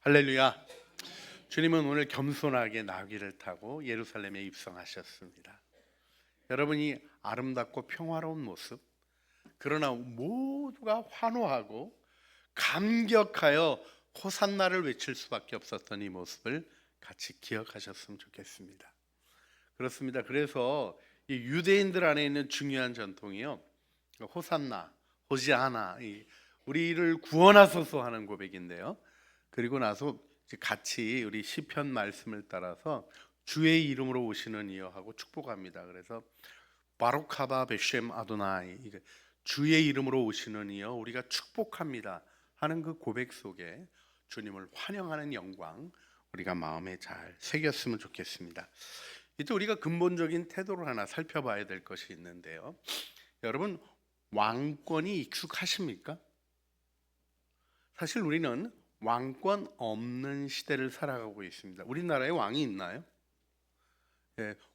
할렐루야. 주님은 오늘 겸손하게 나귀를 타고 예루살렘에 입성하셨습니다. 여러분이 아름답고 평화로운 모습, 그러나 모두가 환호하고 감격하여 호산나를 외칠 수밖에 없었던 이 모습을 같이 기억하셨으면 좋겠습니다. 그렇습니다. 그래서 이 유대인들 안에 있는 중요한 전통이요, 호산나, 호지아나, 우리를 구원하소서 하는 고백인데요. 그리고 나서 같이 우리 시편 말씀을 따라서 주의 이름으로 오시는 이여 하고 축복합니다. 그래서 바룩하바 베셴 아도나이, 주의 이름으로 오시는 이여 우리가 축복합니다 하는 그 고백 속에 주님을 환영하는 영광 우리가 마음에 잘 새겼으면 좋겠습니다. 이때 우리가 근본적인 태도를 하나 살펴봐야 될 것이 있는데요. 여러분, 왕권이 익숙하십니까? 사실 우리는 왕권 없는 시대를 살아가고 있습니다. 우리나라에 왕이 있나요?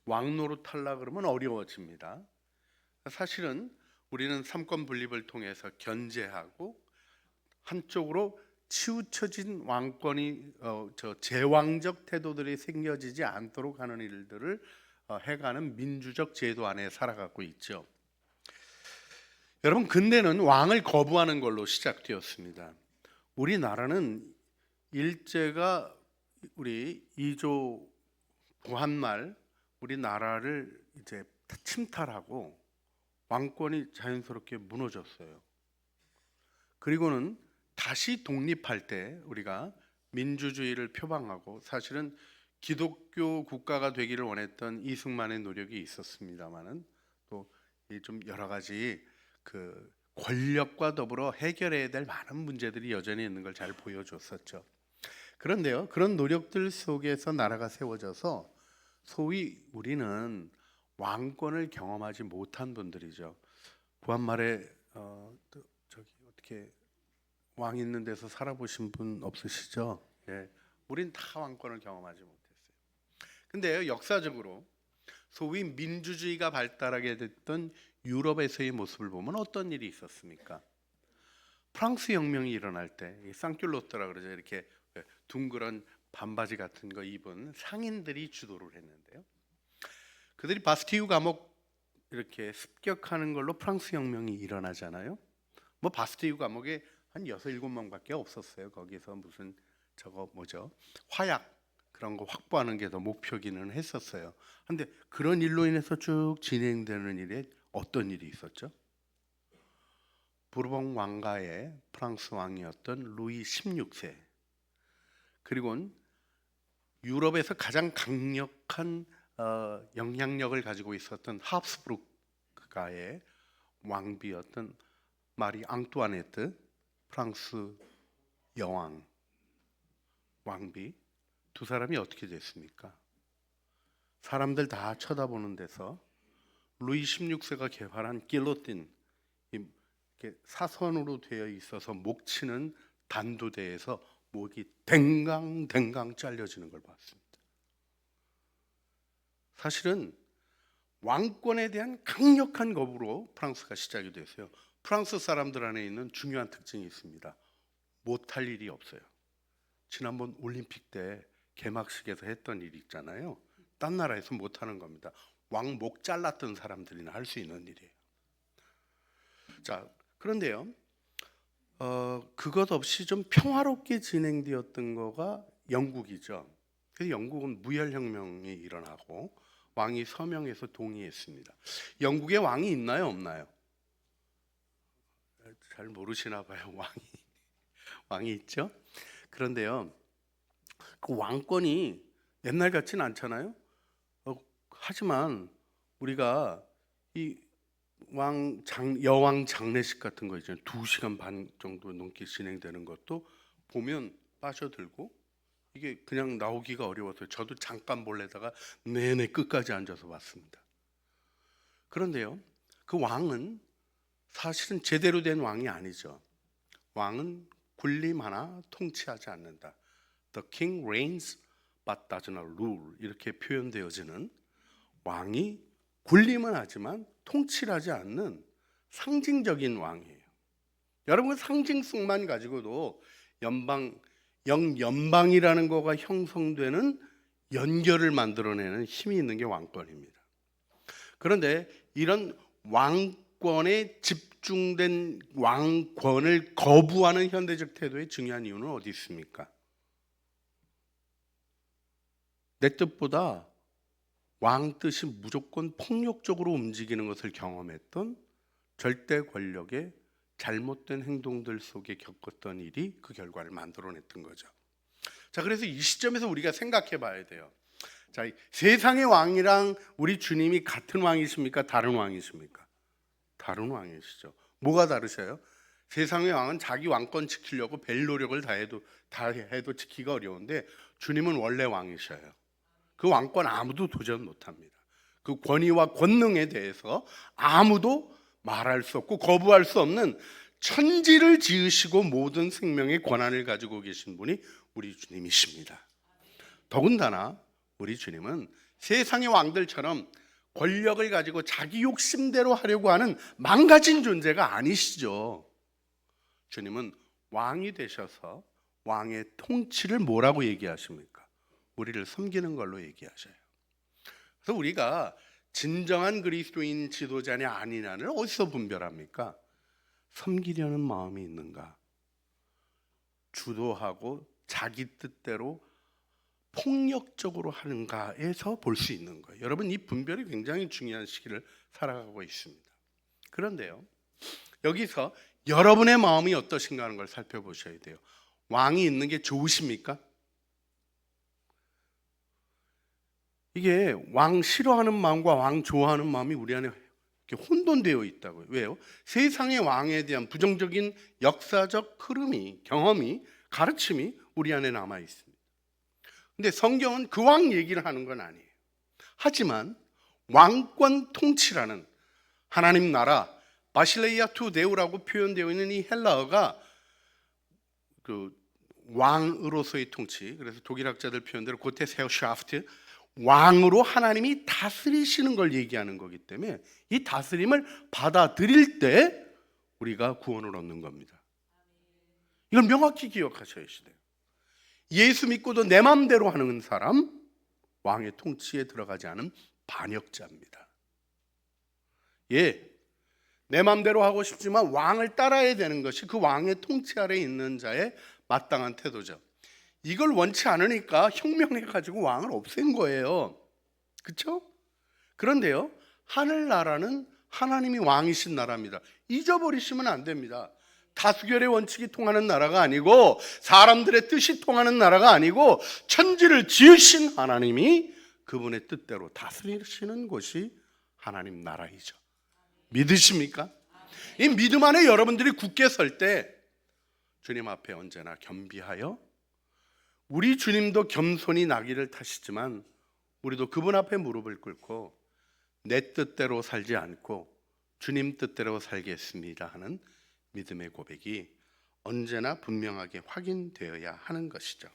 왕 노릇하려 그러면 어려워집니다. 사실은 우리는 삼권 분립을 통해서 견제하고 한쪽으로 치우쳐진 왕권이 제왕적 태도들이 생겨지지 않도록 하는 일들을 해가는 민주적 제도 안에 살아가고 있죠. 여러분, 근대는 왕을 거부하는 걸로 시작되었습니다. 우리나라는 일제가 우리 2조 부한말 우리나라를 이제 침탈하고 왕권이 자연스럽게 무너졌어요. 그리고는 다시 독립할 때 우리가 민주주의를 표방하고 사실은 기독교 국가가 되기를 원했던 이승만의 노력이 있었습니다만은 또 좀 여러 가지 그 권력과 더불어 해결해야 될 많은 문제들이 여전히 있는 걸 잘 보여줬었죠. 그런데요, 그런 노력들 속에서 나라가 세워져서 소위 우리는 왕권을 경험하지 못한 분들이죠. 부한말에 어떻게 왕 있는 데서 살아보신 분 없으시죠? 예, 우린 다 왕권을 경험하지 못했어요. 근데 역사적으로 소위 민주주의가 발달하게 됐던 유럽에서의 모습을 보면 어떤 일이 있었습니까? 프랑스 혁명이 일어날 때 쌍귤로트라 그러죠. 이렇게 둥그런 반바지 같은 거 입은 상인들이 주도를 했는데요. 그들이 바스티유 감옥 이렇게 습격하는 걸로 프랑스 혁명이 일어나잖아요. 뭐 바스티유 감옥에 한 6, 7명밖에 없었어요. 거기서 무슨 화약 그런 거 확보하는 게 더 목표기는 했었어요. 근데 그런 일로 인해서 쭉 진행되는 일에 어떤 일이 있었죠? 부르봉 왕가의 프랑스 왕이었던 루이 16세, 그리고는 유럽에서 가장 강력한 영향력을 가지고 있었던 하프스부르크가의 왕비였던 마리 앙뚜아네트 프랑스 여왕 왕비, 두 사람이 어떻게 됐습니까? 사람들 다 쳐다보는 데서 루이 16세가 개발한 길로틴, 사선으로 되어 있어서 목 치는 단두대에서 목이 댕강댕강 잘려지는 걸 봤습니다. 사실은 왕권에 대한 강력한 거부로 프랑스가 시작이 됐어요. 프랑스 사람들 안에 있는 중요한 특징이 있습니다. 못할 일이 없어요. 지난번 올림픽 때 개막식에서 했던 일 있잖아요. 딴 나라에서 못하는 겁니다. 왕 목 잘랐던 사람들이나 할 수 있는 일이에요. 자, 그런데요, 그것 없이 좀 평화롭게 진행되었던 거가 영국이죠. 그래서 영국은 무혈혁명이 일어나고 왕이 서명해서 동의했습니다. 영국에 왕이 있나요, 없나요? 잘 모르시나 봐요. 왕이 있죠. 그런데요, 그 왕권이 옛날 같지는 않잖아요. 하지만 우리가 이 여왕 장례식 같은 거 있잖아요. 2시간 반 정도 넘게 진행되는 것도 보면 빠져들고 이게 그냥 나오기가 어려워서 저도 잠깐 몰래다가 내내 끝까지 앉아서 봤습니다. 그런데요, 그 왕은 사실은 제대로 된 왕이 아니죠. 왕은 군림 하나 통치하지 않는다. The king reigns but does not rule, 이렇게 표현되어지는 왕이 군림은 하지만 통치를 하지 않는 상징적인 왕이에요. 여러분, 상징성만 가지고도 영연방이라는 거가 형성되는 연결을 만들어내는 힘이 있는 게 왕권입니다. 그런데 이런 왕권에 집중된 왕권을 거부하는 현대적 태도의 중요한 이유는 어디 있습니까? 내 뜻보다 왕 뜻이 무조건 폭력적으로 움직이는 것을 경험했던 절대 권력의 잘못된 행동들 속에 겪었던 일이 그 결과를 만들어냈던 거죠. 자, 그래서 이 시점에서 우리가 생각해 봐야 돼요. 자, 세상의 왕이랑 우리 주님이 같은 왕이십니까? 다른 왕이십니까? 다른 왕이시죠. 뭐가 다르셔요? 세상의 왕은 자기 왕권 지키려고 별 노력을 다 해도 지키기가 어려운데 주님은 원래 왕이셔요. 그 왕권 아무도 도전 못합니다. 그 권위와 권능에 대해서 아무도 말할 수 없고 거부할 수 없는 천지를 지으시고 모든 생명의 권한을 가지고 계신 분이 우리 주님이십니다. 더군다나 우리 주님은 세상의 왕들처럼 권력을 가지고 자기 욕심대로 하려고 하는 망가진 존재가 아니시죠. 주님은 왕이 되셔서 왕의 통치를 뭐라고 얘기하십니까? 우리를 섬기는 걸로 얘기하셔요. 그래서 우리가 진정한 그리스도인 지도자냐 아니냐를 어디서 분별합니까? 섬기려는 마음이 있는가? 주도하고 자기 뜻대로 폭력적으로 하는가에서 볼 수 있는 거예요. 여러분, 이 분별이 굉장히 중요한 시기를 살아가고 있습니다. 그런데요, 여기서 여러분의 마음이 어떠신가 하는 걸 살펴보셔야 돼요. 왕이 있는 게 좋으십니까? 이게 왕 싫어하는 마음과 왕 좋아하는 마음이 우리 안에 이렇게 혼돈되어 있다고요. 왜요? 세상의 왕에 대한 부정적인 역사적 흐름이, 경험이, 가르침이 우리 안에 남아 있습니다. 근데 성경은 그 왕 얘기를 하는 건 아니에요. 하지만 왕권 통치라는 하나님 나라, 바실레이아 투 데우라고 표현되어 있는 이 헬라어가 그 왕으로서의 통치, 그래서 독일학자들 표현대로 고테세오샤프트, 왕으로 하나님이 다스리시는 걸 얘기하는 거기 때문에 이 다스림을 받아들일 때 우리가 구원을 얻는 겁니다. 이걸 명확히 기억하셔야 돼요. 예수 믿고도 내 마음대로 하는 사람, 왕의 통치에 들어가지 않은 반역자입니다. 예, 내 마음대로 하고 싶지만 왕을 따라야 되는 것이 그 왕의 통치 아래에 있는 자의 마땅한 태도죠. 이걸 원치 않으니까 혁명해가지고 왕을 없앤 거예요. 그렇죠? 그런데요, 하늘나라는 하나님이 왕이신 나라입니다. 잊어버리시면 안 됩니다. 다수결의 원칙이 통하는 나라가 아니고 사람들의 뜻이 통하는 나라가 아니고 천지를 지으신 하나님이 그분의 뜻대로 다스리시는 곳이 하나님 나라이죠. 믿으십니까? 이 믿음 안에 여러분들이 굳게 설 때 주님 앞에 언제나 겸비하여, 우리 주님도 겸손히 나귀를 타시지만 우리도 그분 앞에 무릎을 꿇고 내 뜻대로 살지 않고 주님 뜻대로 살겠습니다 하는 믿음의 고백이 언제나 분명하게 확인되어야 하는 것이죠.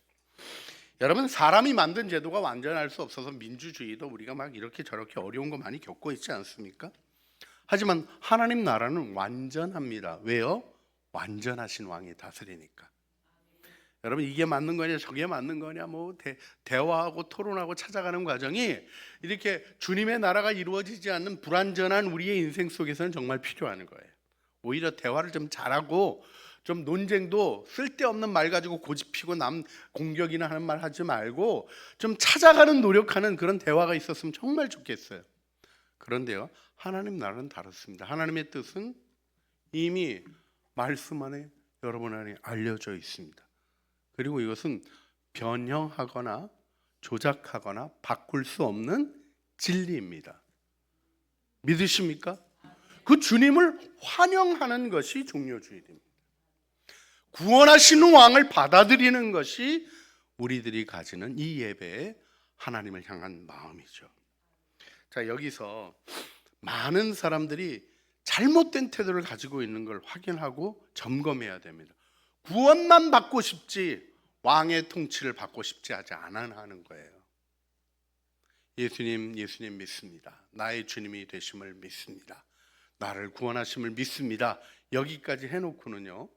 여러분, 사람이 만든 제도가 완전할 수 없어서 민주주의도 우리가 막 이렇게 저렇게 어려운 거 많이 겪고 있지 않습니까? 하지만 하나님 나라는 완전합니다. 왜요? 완전하신 왕이 다스리니까. 여러분, 이게 맞는 거냐 저게 맞는 거냐 뭐 대화하고 토론하고 찾아가는 과정이 이렇게 주님의 나라가 이루어지지 않는 불완전한 우리의 인생 속에서는 정말 필요한 거예요. 오히려 대화를 좀 잘하고 좀 논쟁도 쓸데없는 말 가지고 고집피고 남 공격이나 하는 말 하지 말고 좀 찾아가는 노력하는 그런 대화가 있었으면 정말 좋겠어요. 그런데요, 하나님 나라는 다릅니다. 하나님의 뜻은 이미 말씀 안에 여러분 안에 알려져 있습니다. 그리고 이것은 변형하거나 조작하거나 바꿀 수 없는 진리입니다. 믿으십니까? 그 주님을 환영하는 것이 종료주의입니다. 구원하시는 왕을 받아들이는 것이 우리들이 가지는 이 예배의 하나님을 향한 마음이죠. 자, 여기서 많은 사람들이 잘못된 태도를 가지고 있는 걸 확인하고 점검해야 됩니다. 구원만 받고 싶지 왕의 통치를 받고 싶지 않아 하는 거예요. 예수님 믿습니다. 나의 주님이 되심을 믿습니다. 나를 구원하심을 믿습니다. 여기까지 해놓고는요,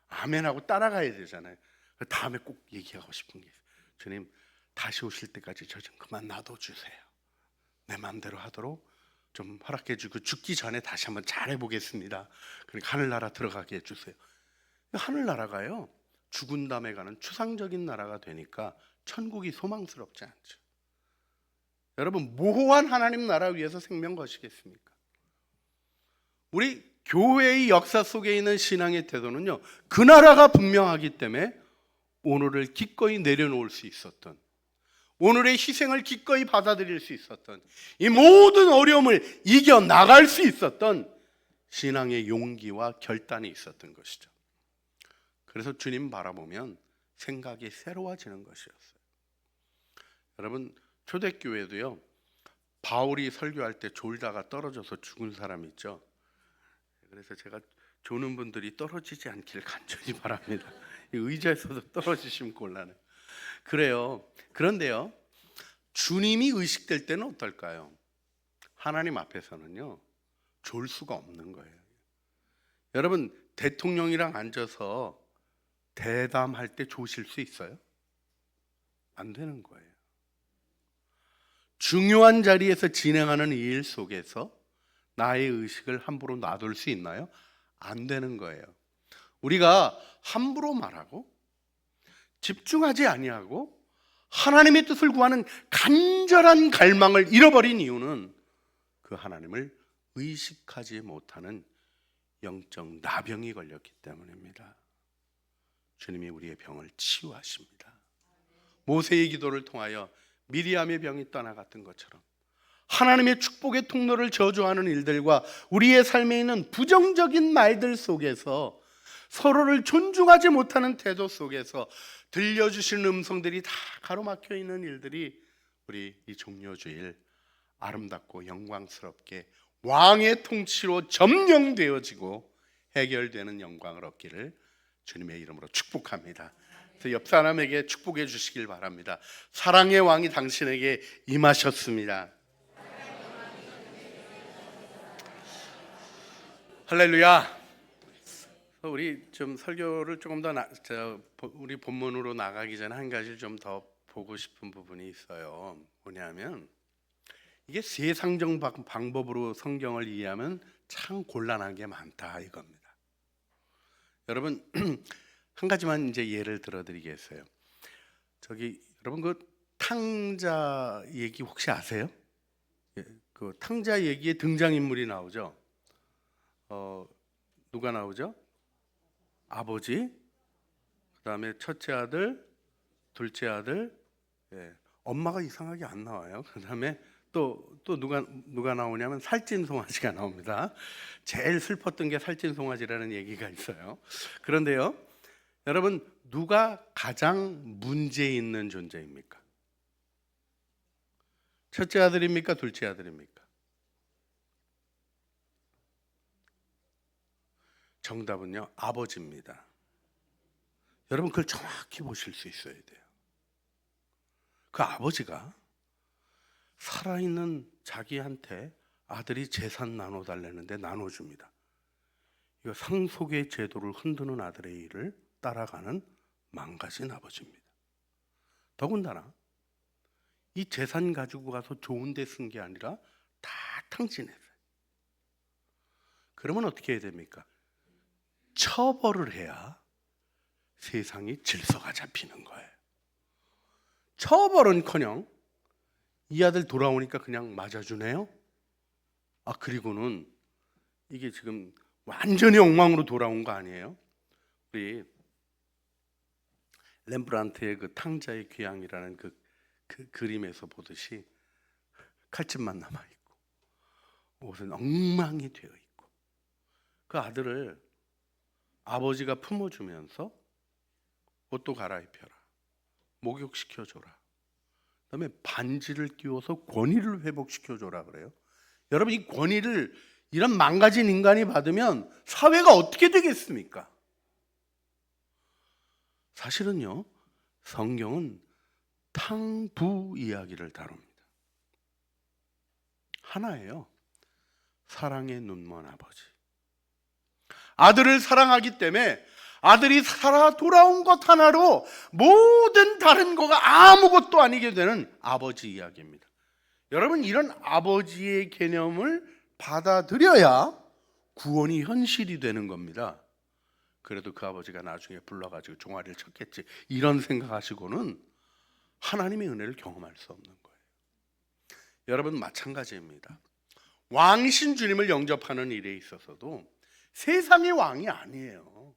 아멘하고 따라가야 되잖아요. 다음에 꼭 얘기하고 싶은 게 있어요. 주님, 다시 오실 때까지 저 좀 그만 놔둬주세요. 내 마음대로 하도록 좀 허락해 주고 죽기 전에 다시 한번 잘 해보겠습니다. 그러니까 하늘나라 들어가게 해주세요. 하늘나라가요, 죽은 다음에 가는 추상적인 나라가 되니까 천국이 소망스럽지 않죠. 여러분, 모호한 하나님 나라 위에서 생명 거시겠습니까? 우리 교회의 역사 속에 있는 신앙의 태도는요, 그 나라가 분명하기 때문에 오늘을 기꺼이 내려놓을 수 있었던, 오늘의 희생을 기꺼이 받아들일 수 있었던, 이 모든 어려움을 이겨나갈 수 있었던 신앙의 용기와 결단이 있었던 것이죠. 그래서 주님 바라보면 생각이 새로워지는 것이었어요. 여러분, 초대교회도요, 바울이 설교할 때 졸다가 떨어져서 죽은 사람 있죠. 그래서 제가 조는 분들이 떨어지지 않기를 간절히 바랍니다. 의자에서도 떨어지시면 곤란해요. 그래요. 그런데요, 주님이 의식될 때는 어떨까요? 하나님 앞에서는요, 졸 수가 없는 거예요. 여러분, 대통령이랑 앉아서 대담할 때 조실 수 있어요? 안 되는 거예요. 중요한 자리에서 진행하는 일 속에서 나의 의식을 함부로 놔둘 수 있나요? 안 되는 거예요. 우리가 함부로 말하고 집중하지 아니하고 하나님의 뜻을 구하는 간절한 갈망을 잃어버린 이유는 그 하나님을 의식하지 못하는 영적 나병이 걸렸기 때문입니다. 주님이 우리의 병을 치유하십니다. 모세의 기도를 통하여 미리암의 병이 떠나갔던 것처럼 하나님의 축복의 통로를 저주하는 일들과 우리의 삶에 있는 부정적인 말들 속에서 서로를 존중하지 못하는 태도 속에서 들려주시는 음성들이 다 가로막혀 있는 일들이 우리 이 종료주일 아름답고 영광스럽게 왕의 통치로 점령되어지고 해결되는 영광을 얻기를 주님의 이름으로 축복합니다. 그래서 옆 사람에게 축복해 주시길 바랍니다. 사랑의 왕이 당신에게 임하셨습니다. 할렐루야. 우리 좀 설교를 조금 더 우리 본문으로 나가기 전에 한 가지를 좀 더 보고 싶은 부분이 있어요. 뭐냐면 이게 세상적 방법으로 성경을 이해하면 참 곤란한 게 많다 이겁니다. 여러분, 한 가지만 이제 예를 들어드리겠어요. 여러분 그 탕자 얘기 혹시 아세요? 그 탕자 얘기에 등장인물이 나오죠. 누가 나오죠? 아버지, 그다음에 첫째 아들, 둘째 아들, 엄마가 이상하게 안 나와요. 그다음에 또 누가 나오냐면 살찐 송아지가 나옵니다. 제일 슬펐던 게 살찐 송아지라는 얘기가 있어요. 그런데요, 여러분 누가 가장 문제 있는 존재입니까? 첫째 아들입니까? 둘째 아들입니까? 정답은요, 아버지입니다. 여러분 그걸 정확히 보실 수 있어야 돼요. 그 아버지가 살아있는 자기한테 아들이 재산 나눠달라는데 나눠줍니다. 이거 상속의 제도를 흔드는 아들의 일을 따라가는 망가진 아버지입니다. 더군다나 이 재산 가지고 가서 좋은 데 쓴 게 아니라 다 탕진했어요. 그러면 어떻게 해야 됩니까? 처벌을 해야 세상이 질서가 잡히는 거예요. 처벌은커녕 이 아들 돌아오니까 그냥 맞아주네요. 그리고는 이게 지금 완전히 엉망으로 돌아온 거 아니에요? 우리 렘브란트의 그 탕자의 귀향이라는 그 그림에서 보듯이 칼집만 남아 있고 옷은 엉망이 되어 있고, 그 아들을 아버지가 품어주면서 옷도 갈아입혀라, 목욕시켜줘라, 그다음에 반지를 끼워서 권위를 회복시켜줘라 그래요. 여러분, 이 권위를 이런 망가진 인간이 받으면 사회가 어떻게 되겠습니까? 사실은요, 성경은 탕부 이야기를 다룹니다. 하나예요. 사랑의 눈먼 아버지. 아들을 사랑하기 때문에 아들이 살아 돌아온 것 하나로 모든 다른 거가 아무것도 아니게 되는 아버지 이야기입니다. 여러분, 이런 아버지의 개념을 받아들여야 구원이 현실이 되는 겁니다. 그래도 그 아버지가 나중에 불러가지고 종아리를 쳤겠지, 이런 생각하시고는 하나님의 은혜를 경험할 수 없는 거예요. 여러분, 마찬가지입니다. 왕이신 주님을 영접하는 일에 있어서도 세상의 왕이 아니에요.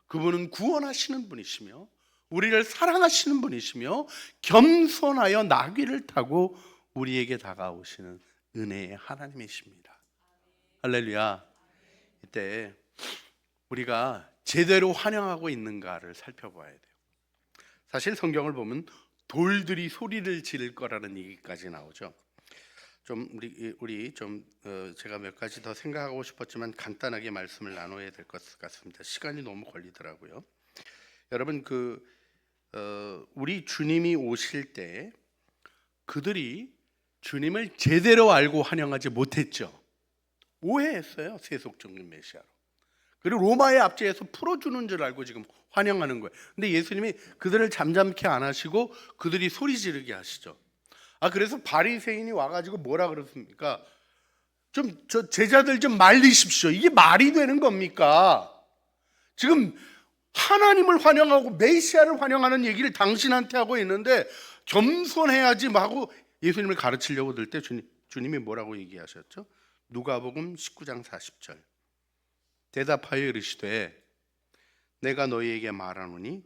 그분은 구원하시는 분이시며 우리를 사랑하시는 분이시며 겸손하여 나귀를 타고 우리에게 다가오시는 은혜의 하나님이십니다. 할렐루야. 이때 우리가 제대로 환영하고 있는가를 살펴봐야 돼요. 사실 성경을 보면 돌들이 소리를 지를 거라는 얘기까지 나오죠. 좀 우리 좀 제가 몇 가지 더 생각하고 싶었지만 간단하게 말씀을 나눠야 될 것 같습니다. 시간이 너무 걸리더라고요. 여러분, 우리 주님이 오실 때 그들이 주님을 제대로 알고 환영하지 못했죠. 오해했어요. 세속적인 메시아로. 그리고 로마의 압제에서 풀어주는 줄 알고 지금 환영하는 거예요. 근데 예수님이 그들을 잠잠케 안 하시고 그들이 소리 지르게 하시죠. 그래서 바리새인이 와가지고 뭐라 그랬습니까? 저 제자들 좀 말리십시오. 이게 말이 되는 겁니까? 지금 하나님을 환영하고 메시아를 환영하는 얘기를 당신한테 하고 있는데 겸손해야지 하고 예수님을 가르치려고 들 때 주님이 뭐라고 얘기하셨죠? 누가복음 19장 40절. 대답하여 이르시되 내가 너희에게 말하노니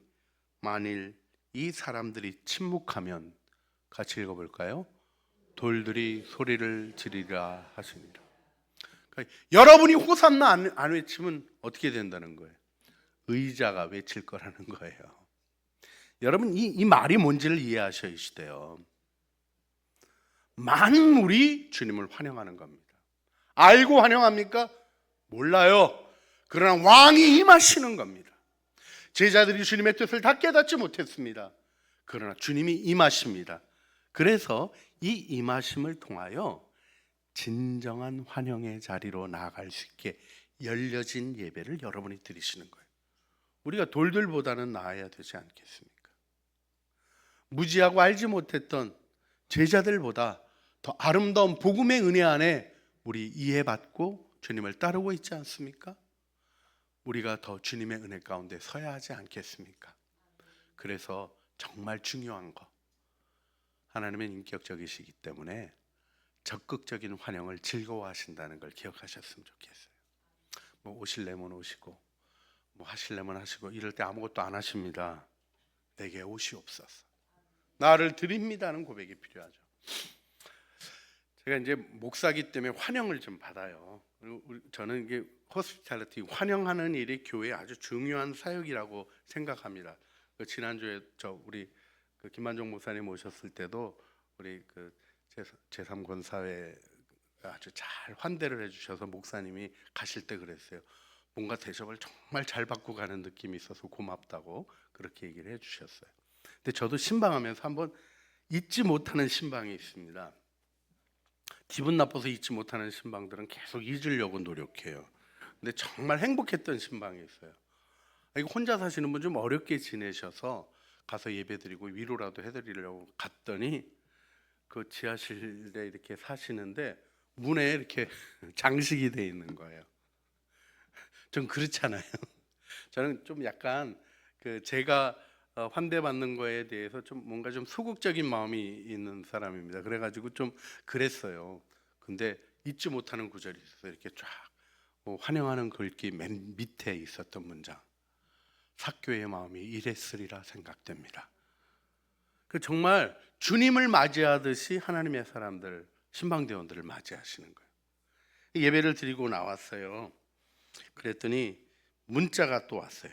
만일 이 사람들이 침묵하면, 같이 읽어볼까요? 돌들이 소리를 지르리라 하십니다. 그러니까 여러분이 호산나 안 외치면 어떻게 된다는 거예요? 의자가 외칠 거라는 거예요. 여러분, 이 말이 뭔지를 이해하셔야 돼요. 만물이 주님을 환영하는 겁니다. 알고 환영합니까? 몰라요. 그러나 왕이 임하시는 겁니다. 제자들이 주님의 뜻을 다 깨닫지 못했습니다. 그러나 주님이 임하십니다. 그래서 이 임하심을 통하여 진정한 환영의 자리로 나아갈 수 있게 열려진 예배를 여러분이 드리시는 거예요. 우리가 돌들보다는 나아야 되지 않겠습니까? 무지하고 알지 못했던 제자들보다 더 아름다운 복음의 은혜 안에 우리 이해받고 주님을 따르고 있지 않습니까? 우리가 더 주님의 은혜 가운데 서야 하지 않겠습니까? 그래서 정말 중요한 거, 하나님은 인격적이시기 때문에 적극적인 환영을 즐거워하신다는 걸 기억하셨으면 좋겠어요. 오실래면 오시고 하실래면 하시고 이럴 때 아무것도 안 하십니다. 내게 오시옵소서, 나를 드립니다는 고백이 필요하죠. 제가 이제 목사기 때문에 환영을 좀 받아요. 저는 이게 호스피탈리티, 환영하는 일이 교회에 아주 중요한 사역이라고 생각합니다. 지난주에 우리 김만종 목사님 오셨을 때도 우리 제3권사회 아주 잘 환대를 해주셔서 목사님이 가실 때 그랬어요. 뭔가 대접을 정말 잘 받고 가는 느낌이 있어서 고맙다고 그렇게 얘기를 해주셨어요. 근데 저도 신방하면서 한번 잊지 못하는 신방이 있습니다. 기분 나빠서 잊지 못하는 신방들은 계속 잊으려고 노력해요. 근데 정말 행복했던 신방이 있어요. 이거 혼자 사시는 분 좀 어렵게 지내셔서 가서 예배드리고 위로라도 해드리려고 갔더니 그 지하실에 이렇게 사시는데 문에 이렇게 장식이 돼 있는 거예요. 전 그렇잖아요. 저는 좀 약간 제가 환대받는 거에 대해서 좀 뭔가 좀 소극적인 마음이 있는 사람입니다. 그래가지고 좀 그랬어요. 근데 잊지 못하는 구절이 있어서 이렇게 쫙 환영하는 글귀 맨 밑에 있었던 문장, 삭교의 마음이 이랬으리라 생각됩니다. 정말 주님을 맞이하듯이 하나님의 사람들, 신방대원들을 맞이하시는 거예요. 예배를 드리고 나왔어요. 그랬더니 문자가 또 왔어요.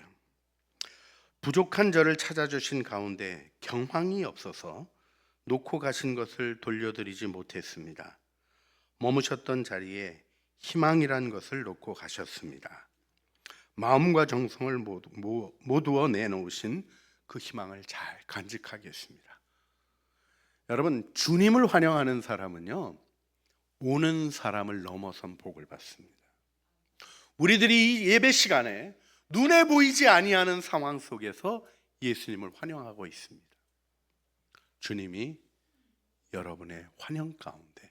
부족한 저를 찾아주신 가운데 경황이 없어서 놓고 가신 것을 돌려드리지 못했습니다. 머무셨던 자리에 희망이란 것을 놓고 가셨습니다. 마음과 정성을 모두어 내놓으신 그 희망을 잘 간직하겠습니다. 여러분, 주님을 환영하는 사람은요, 오는 사람을 넘어선 복을 받습니다. 우리들이 이 예배 시간에 눈에 보이지 아니하는 상황 속에서 예수님을 환영하고 있습니다. 주님이 여러분의 환영 가운데,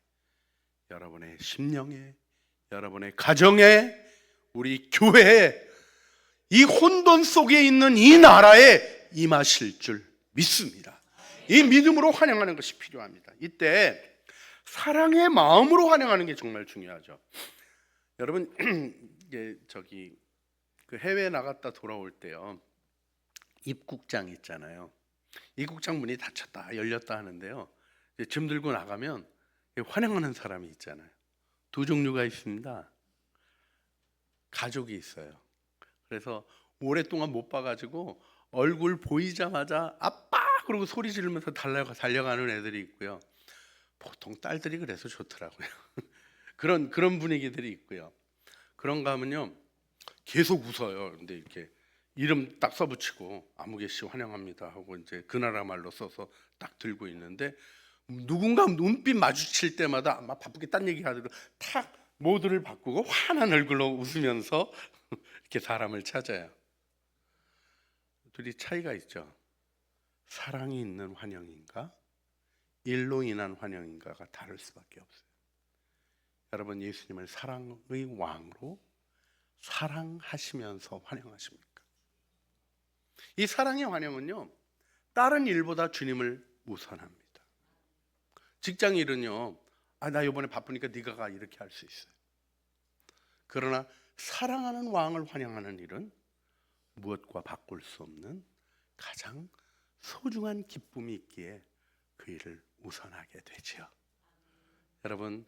여러분의 심령에, 여러분의 가정에, 우리 교회에, 이 혼돈 속에 있는 이 나라에 임하실 줄 믿습니다. 이 믿음으로 환영하는 것이 필요합니다. 이때 사랑의 마음으로 환영하는 게 정말 중요하죠. 여러분, 그 해외에 나갔다 돌아올 때요, 입국장 있잖아요. 입국장 문이 닫혔다 열렸다 하는데요, 짐 들고 나가면 환영하는 사람이 있잖아요. 두 종류가 있습니다. 가족이 있어요. 그래서 오랫동안 못 봐가지고 얼굴 보이자마자 아빠 그러고 소리 지르면서 달려가는 애들이 있고요. 보통 딸들이 그래서 좋더라고요. 그런 분위기들이 있고요. 그런가 하면요, 계속 웃어요. 근데 이렇게 이름 딱 써붙이고 아무개 씨 환영합니다 하고 이제 그 나라 말로 써서 딱 들고 있는데, 누군가 눈빛 마주칠 때마다 막 바쁘게 딴 얘기하다가 탁 모드를 바꾸고 환한 얼굴로 웃으면서 이렇게 사람을 찾아요. 둘이 차이가 있죠. 사랑이 있는 환영인가, 일로 인한 환영인가가 다를 수밖에 없어요. 여러분, 예수님을 사랑의 왕으로 사랑하시면서 환영하십니까? 이 사랑의 환영은요, 다른 일보다 주님을 우선합니다. 직장 일은요, 나 이번에 바쁘니까 네가 가, 이렇게 할 수 있어요. 그러나 사랑하는 왕을 환영하는 일은 무엇과 바꿀 수 없는 가장 소중한 기쁨이 있기에 그 일을 우선하게 되지요. 여러분,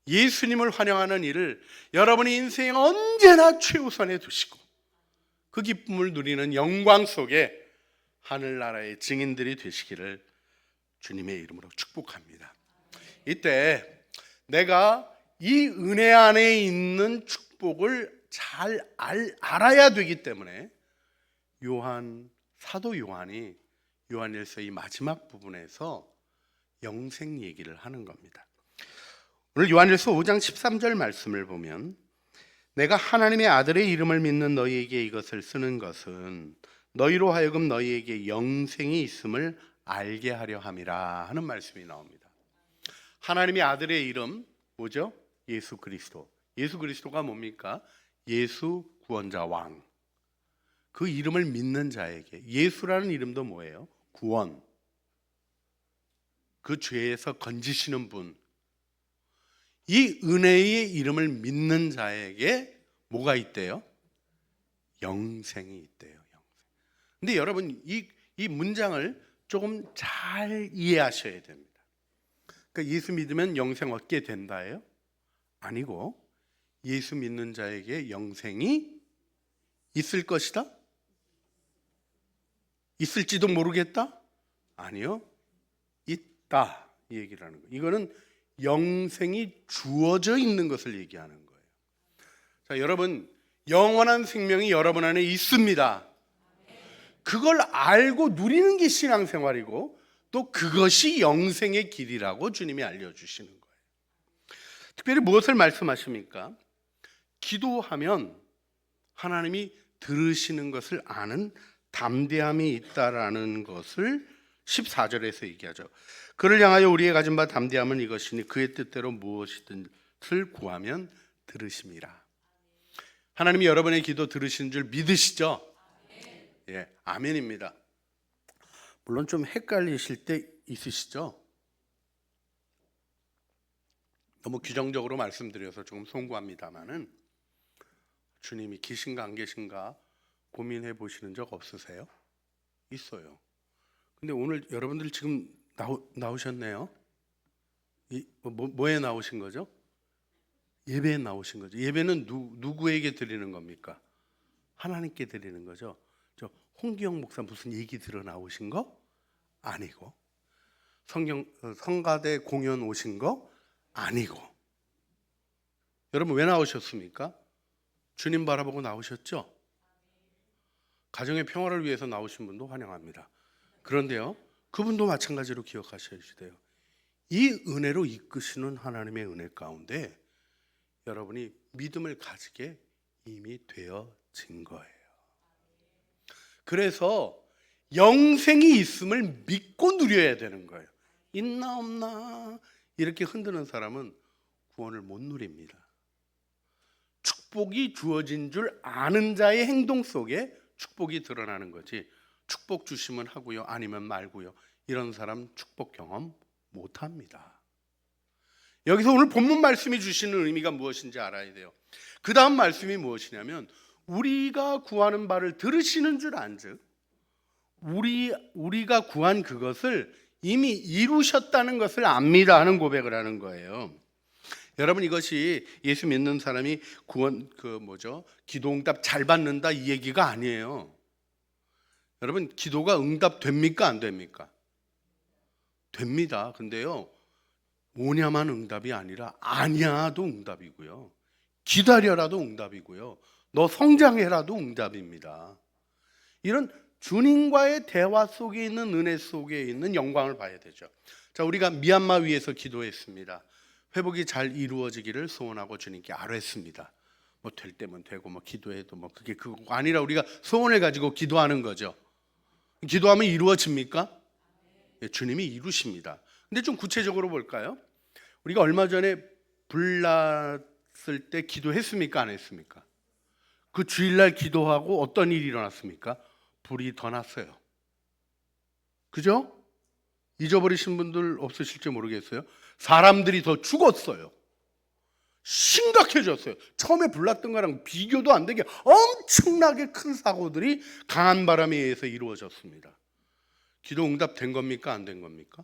예수님을 환영하는 일을 여러분의 인생에 언제나 최우선에 두시고 그 기쁨을 누리는 영광 속에 하늘나라의 증인들이 되시기를 주님의 이름으로 축복합니다. 이때 내가 이 은혜 안에 있는 축복을 잘 알아야 되기 때문에 사도 요한이 요한일서 이 마지막 부분에서 영생 얘기를 하는 겁니다. 오늘 요한일서 5장 13절 말씀을 보면, 내가 하나님의 아들의 이름을 믿는 너희에게 이것을 쓰는 것은 너희로 하여금 너희에게 영생이 있음을 알게 하려 함이라 하는 말씀이 나옵니다. 하나님의 아들의 이름 뭐죠? 예수 그리스도. 예수 그리스도가 뭡니까? 예수 구원자 왕. 그 이름을 믿는 자에게, 예수라는 이름도 뭐예요? 구원. 그 죄에서 건지시는 분. 이 은혜의 이름을 믿는 자에게 뭐가 있대요? 영생이 있대요. 영생. 근데 여러분, 이 문장을 조금 잘 이해하셔야 됩니다. 그러니까 예수 믿으면 영생 얻게 된다예요? 아니고, 예수 믿는 자에게 영생이 있을 것이다? 있을지도 모르겠다? 아니요, 있다, 이 얘기를 하는 거예요. 이거는 영생이 주어져 있는 것을 얘기하는 거예요. 자, 여러분, 영원한 생명이 여러분 안에 있습니다. 그걸 알고 누리는 게 신앙생활이고, 또 그것이 영생의 길이라고 주님이 알려주시는 거예요. 특별히 무엇을 말씀하십니까? 기도하면 하나님이 들으시는 것을 아는 담대함이 있다라는 것을 14절에서 얘기하죠. 그를 향하여 우리의 가진 바 담대함은 이것이니 그의 뜻대로 무엇이든을 구하면 들으심이라. 하나님이 여러분의 기도 들으신 줄 믿으시죠? 예, 아멘입니다. 물론 좀 헷갈리실 때 있으시죠? 너무 규정적으로 말씀드려서 조금 송구합니다만은, 주님이 계신가 안 계신가 고민해 보시는 적 없으세요? 있어요. 근데 오늘 여러분들 지금 나오셨네요. 뭐에 나오신 거죠? 예배에 나오신 거죠. 예배는 누구에게 드리는 겁니까? 하나님께 드리는 거죠. 저 홍기영 목사 무슨 얘기 들어 나오신 거? 아니고, 성가대 공연 오신 거? 아니고. 여러분, 왜 나오셨습니까? 주님 바라보고 나오셨죠? 가정의 평화를 위해서 나오신 분도 환영합니다. 그런데요, 그분도 마찬가지로 기억하셔야 돼요. 이 은혜로 이끄시는 하나님의 은혜 가운데 여러분이 믿음을 가지게 이미 되어진 거예요. 그래서 영생이 있음을 믿고 누려야 되는 거예요. 있나 없나 이렇게 흔드는 사람은 구원을 못 누립니다. 축복이 주어진 줄 아는 자의 행동 속에 축복이 드러나는 거지, 축복 주시면 하고요 아니면 말고요, 이런 사람 축복 경험 못합니다. 여기서 오늘 본문 말씀이 주시는 의미가 무엇인지 알아야 돼요. 그 다음 말씀이 무엇이냐면, 우리가 구하는 바를 들으시는 줄 안즉 우리가 구한 그것을 이미 이루셨다는 것을 압니다 하는 고백을 하는 거예요. 여러분, 이것이 예수 믿는 사람이 구원 기도 응답 잘 받는다 이 얘기가 아니에요. 여러분, 기도가 응답됩니까 안 됩니까? 됩니다. 근데요, 오냐만 응답이 아니라 아니야도 응답이고요, 기다려라도 응답이고요, 너 성장해라도 응답입니다. 이런 주님과의 대화 속에 있는 은혜 속에 있는 영광을 봐야 되죠. 자, 우리가 미얀마 위에서 기도했습니다. 회복이 잘 이루어지기를 소원하고 주님께 아뢰습니다. 뭐 될 때면 되고 뭐 기도해도 뭐 그게 그거 아니라 우리가 소원을 가지고 기도하는 거죠. 기도하면 이루어집니까? 예, 주님이 이루십니다. 근데 좀 구체적으로 볼까요? 우리가 얼마 전에 불 났을 때 기도했습니까 안 했습니까? 그 주일날 기도하고 어떤 일이 일어났습니까? 불이 더 났어요. 그죠? 잊어버리신 분들 없으실지 모르겠어요. 사람들이 더 죽었어요. 심각해졌어요. 처음에 불났던 거랑 비교도 안 되게 엄청나게 큰 사고들이 강한 바람에 의해서 이루어졌습니다. 기도 응답된 겁니까 안 된 겁니까?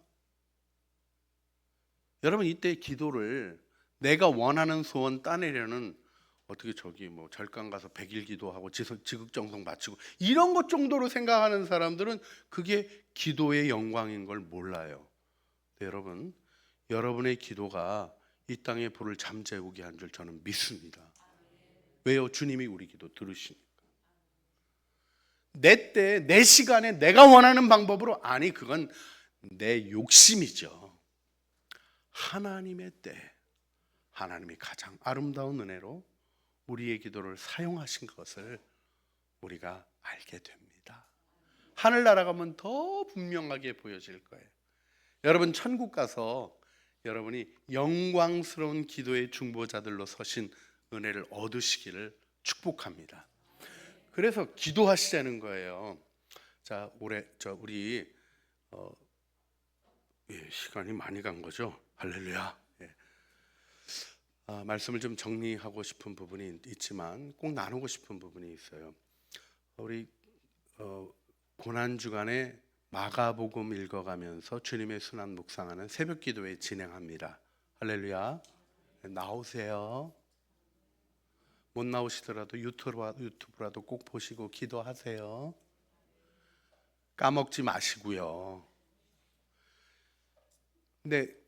여러분, 이때 기도를 내가 원하는 소원 따내려는, 어떻게 뭐 절간 가서 100일 기도하고 지극정성 바치고 이런 것 정도로 생각하는 사람들은 그게 기도의 영광인 걸 몰라요. 여러분, 여러분의 기도가 이 땅의 불을 잠재우게 한 줄 저는 믿습니다. 왜요? 주님이 우리 기도 들으시니까. 내 때, 내 시간에 내가 원하는 방법으로, 아니 그건 내 욕심이죠. 하나님의 때, 하나님이 가장 아름다운 은혜로 우리의 기도를 사용하신 것을 우리가 알게 됩니다. 하늘나라 가면 더 분명하게 보여질 거예요. 여러분, 천국 가서 여러분이 영광스러운 기도의 중보자들로 서신 은혜를 얻으시기를 축복합니다. 그래서 기도하시자는 거예요. 자, 우리 시간이 많이 간 거죠. 할렐루야. 말씀을 좀 정리하고 싶은 부분이 있지만 꼭 나누고 싶은 부분이 있어요. 우리 고난 주간에 마가복음 읽어가면서 주님의 순환 묵상하는 새벽 기도회 진행합니다. 할렐루야. 나오세요. 못 나오시더라도 유튜브라도 꼭 보시고 기도하세요. 까먹지 마시고요. 근데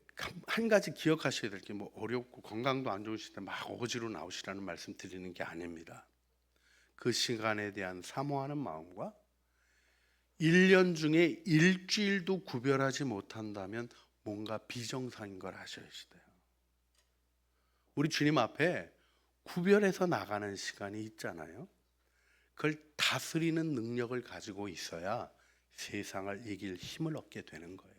한 가지 기억하셔야 될 게, 뭐 어렵고 건강도 안 좋으실 때 막 억지로 나오시라는 말씀 드리는 게 아닙니다. 그 시간에 대한 사모하는 마음과 1년 중에 일주일도 구별하지 못한다면 뭔가 비정상인 걸 아셔야 돼요. 우리 주님 앞에 구별해서 나가는 시간이 있잖아요. 그걸 다스리는 능력을 가지고 있어야 세상을 이길 힘을 얻게 되는 거예요.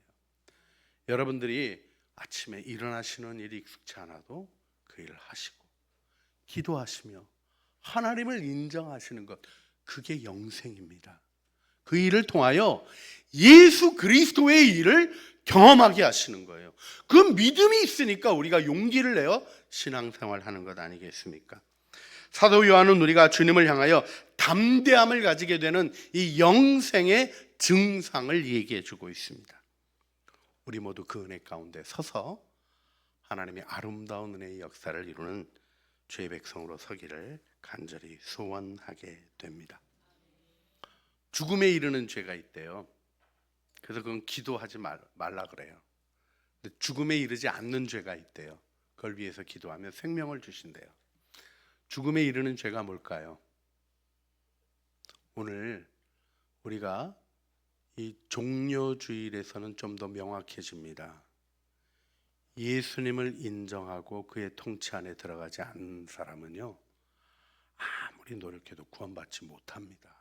여러분들이 아침에 일어나시는 일이 익숙치 않아도 그 일을 하시고 기도하시며 하나님을 인정하시는 것, 그게 영생입니다. 그 일을 통하여 예수 그리스도의 일을 경험하게 하시는 거예요. 그 믿음이 있으니까 우리가 용기를 내어 신앙생활하는 것 아니겠습니까? 사도 요한은 우리가 주님을 향하여 담대함을 가지게 되는 이 영생의 증상을 얘기해 주고 있습니다. 우리 모두 그 은혜 가운데 서서 하나님의 아름다운 은혜의 역사를 이루는 주의 백성으로 서기를 간절히 소원하게 됩니다. 죽음에 이르는 죄가 있대요. 그래서 그건 기도하지 말라 그래요. 근데 죽음에 이르지 않는 죄가 있대요. 그걸 위해서 기도하면 생명을 주신대요. 죽음에 이르는 죄가 뭘까요? 오늘 우리가 이 종료주일에서는 좀 더 명확해집니다. 예수님을 인정하고 그의 통치 안에 들어가지 않는 사람은요, 아무리 노력해도 구원받지 못합니다.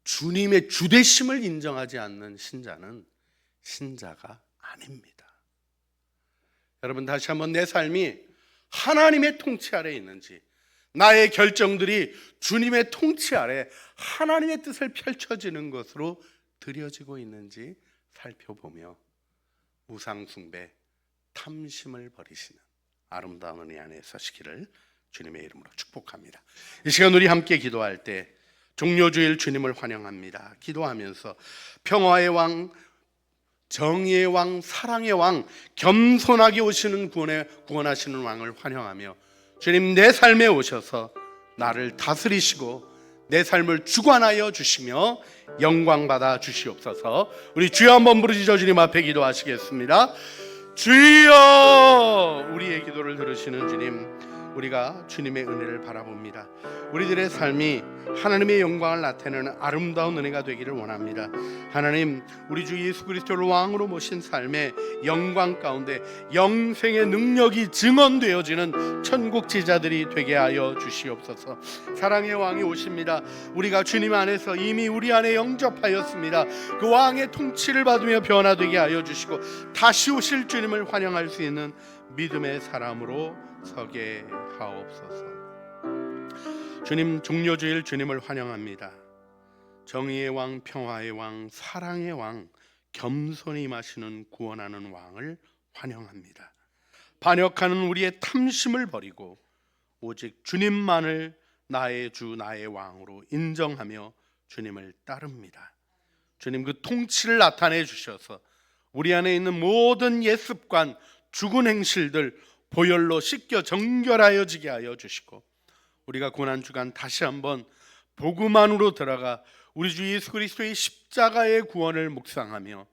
주님의 주되심을 인정하지 않는 신자는 신자가 아닙니다. 여러분, 다시 한번 내 삶이 하나님의 통치 아래에 있는지, 나의 결정들이 주님의 통치 아래 하나님의 뜻을 펼쳐지는 것으로 드려지고 있는지 살펴보며 우상숭배, 탐심을 버리시는 아름다운 은혜 안에 서시기를 주님의 이름으로 축복합니다. 이 시간 우리 함께 기도할 때 종료주일 주님을 환영합니다. 기도하면서 평화의 왕, 정의의 왕, 사랑의 왕, 겸손하게 오시는 구원하시는 왕을 환영하며 주님, 내 삶에 오셔서 나를 다스리시고 내 삶을 주관하여 주시며 영광받아 주시옵소서. 우리 주여 한번 부르시죠. 주님 앞에 기도하시겠습니다. 주여! 우리의 기도를 들으시는 주님, 우리가 주님의 은혜를 바라봅니다. 우리들의 삶이 하나님의 영광을 나타내는 아름다운 은혜가 되기를 원합니다. 하나님, 우리 주 예수 그리스도를 왕으로 모신 삶의 영광 가운데 영생의 능력이 증언되어지는 천국 제자들이 되게 하여 주시옵소서. 사랑의 왕이 오십니다. 우리가 주님 안에서 이미 우리 안에 영접하였습니다. 그 왕의 통치를 받으며 변화되게 하여 주시고 다시 오실 주님을 환영할 수 있는 믿음의 사람으로 서게 하옵소서. 주님, 종료주일 주님을 환영합니다. 정의의 왕, 평화의 왕, 사랑의 왕, 겸손히 임하시는 구원하는 왕을 환영합니다. 반역하는 우리의 탐심을 버리고 오직 주님만을 나의 주, 나의 왕으로 인정하며 주님을 따릅니다. 주님, 그 통치를 나타내 주셔서 우리 안에 있는 모든 옛습관, 죽은 행실들 보혈로 씻겨 정결하여지게 하여 주시고 우리가 고난주간 다시 한번 복음 안으로 들어가 우리 주 예수 그리스도의 십자가의 구원을 묵상하며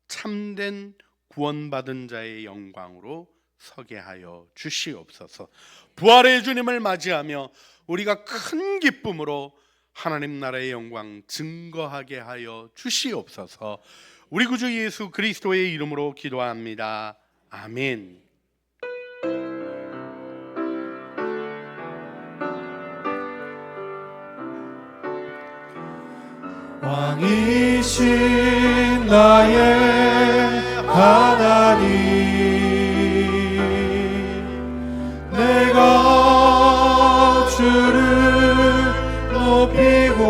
참된 구원받은 자의 영광으로 서게 하여 주시옵소서. 부활의 주님을 맞이하며 우리가 큰 기쁨으로 하나님 나라의 영광 증거하게 하여 주시옵소서. 우리 구주 예수 그리스도의 이름으로 기도합니다. 아멘. 왕이신 나의 하나님, 내가 주를 높이고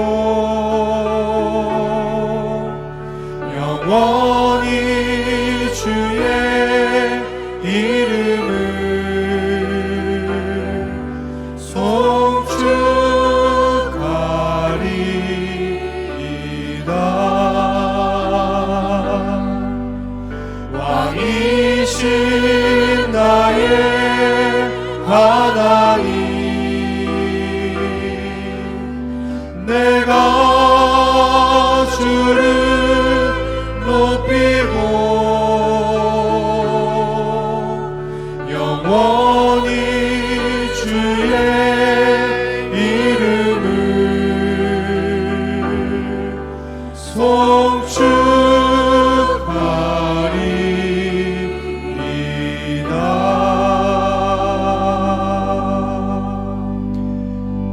영원히 주의 이름을 왕이신 나의 하나님, 내가 주를 높이고 영원히 주의 이름을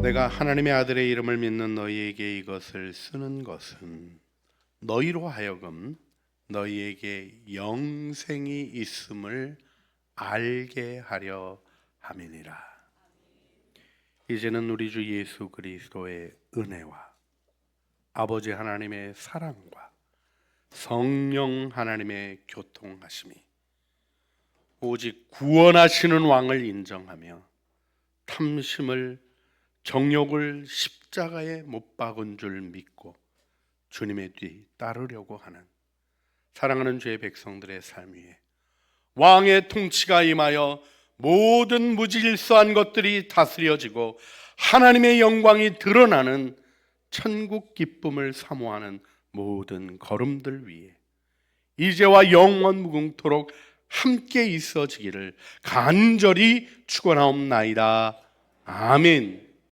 내가 하나님의 아들의 이름을 믿는 너희에게 이것을 쓰는 것은 너희로 하여금 너희에게 영생이 있음을 알게 하려 함이니라. 이제는 우리 주 예수 그리스도의 은혜와 아버지 하나님의 사랑과 성령 하나님의 교통하심이 오직 구원하시는 왕을 인정하며 탐심을, 정욕을 십자가에 못 박은 줄 믿고 주님의 뒤 따르려고 하는 사랑하는 주의 백성들의 삶 위에 왕의 통치가 임하여 모든 무질서한 것들이 다스려지고 하나님의 영광이 드러나는 천국 기쁨을 사모하는 모든 걸음들 위에 이제와 영원 무궁토록 함께 있어지기를 간절히 축원하옵나이다. 아멘.